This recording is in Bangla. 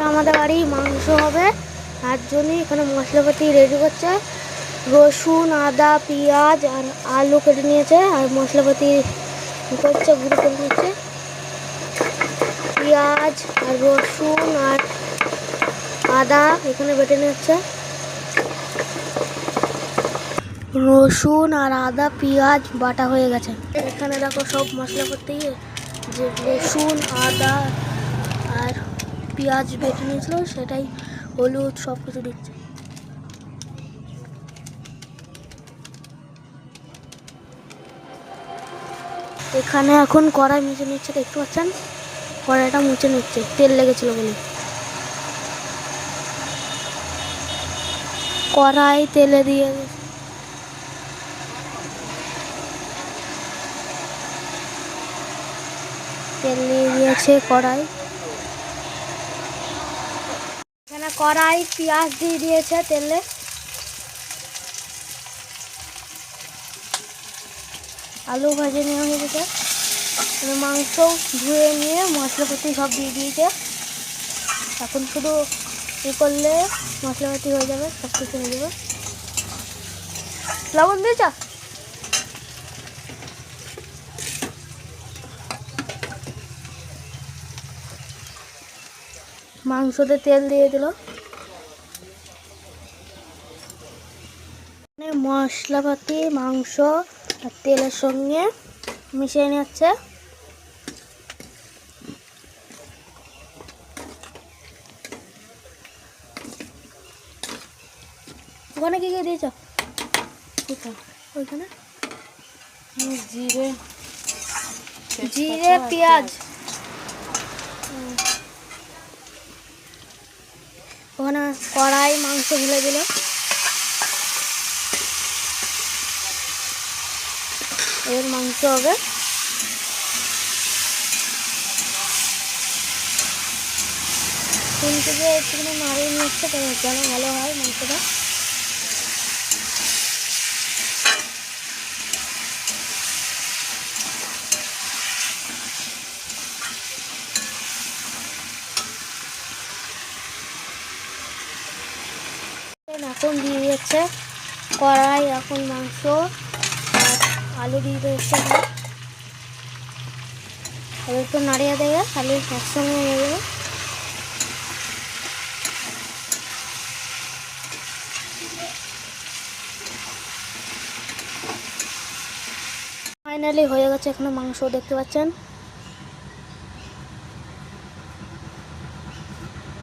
আমাদের বাড়ি মাংস হবে, তার জন্য এখানে মশলাপাতি রেডি করছে। রসুন, আদা, পেঁয়াজ আর আলু কেটে নিয়েছে, আর মশলাপাতি করছে, গুঁড়ো করে নিচ্ছে। পেঁয়াজ আর রসুন আর আদা এখানে বেটে নিচ্ছে। রসুন আর আদা পেঁয়াজ বাটা হয়ে গেছে। এখানে দেখো সব মশলাপাতি, যে রসুন আদা আর পেঁয়াজ বেটে নিয়েছিল সেটাই, হলুদ সব কিছু দিচ্ছে। এখানে এখন কড়াই মুছে নিচ্ছে, দেখতে পাচ্ছেন কড়াইটা মুছে নিচ্ছে, তেল লেগেছিল বলে। কড়াই তেলে দিয়ে তেল দিয়ে দিয়েছে কড়াই। এখানে কড়াই পেঁয়াজ দিয়ে দিয়েছে তেলে। আলু ভাজে নেওয়া হয়ে গেছে, মাংস ধুয়ে নিয়ে মশলাপাতি সব দিয়ে দিয়েছে। এখন শুধু করলে মশলাপাতি হয়ে যাবে, সব কিছু হয়ে যাবে। লবণ দিয়েছ? মাংসতে তেল দিয়ে দিল, মশলাপাতি মাংস আর তেলের সঙ্গে মিশিয়ে নিচ্ছে। ওখানে কি কি দিয়েছ? ওইখানে জিরে জিরে পেঁয়াজ, ওখানে কড়াই মাংস ঢেলে দিল। এর মাংস হবে। তিনটে দিয়ে একটুখানি নাড়িয়ে নিচ্ছে যেন ভালো হয় মাংসটা। এখন দিয়ে দিচ্ছে কড়াই, এখন মাংস আর আলু দিয়ে দিচ্ছে। একটু নাড়িয়ে দেবে, আলু একসঙ্গে হয়ে যাবে। ফাইনালি হয়ে গেছে, এখানে মাংস দেখতে পাচ্ছেন।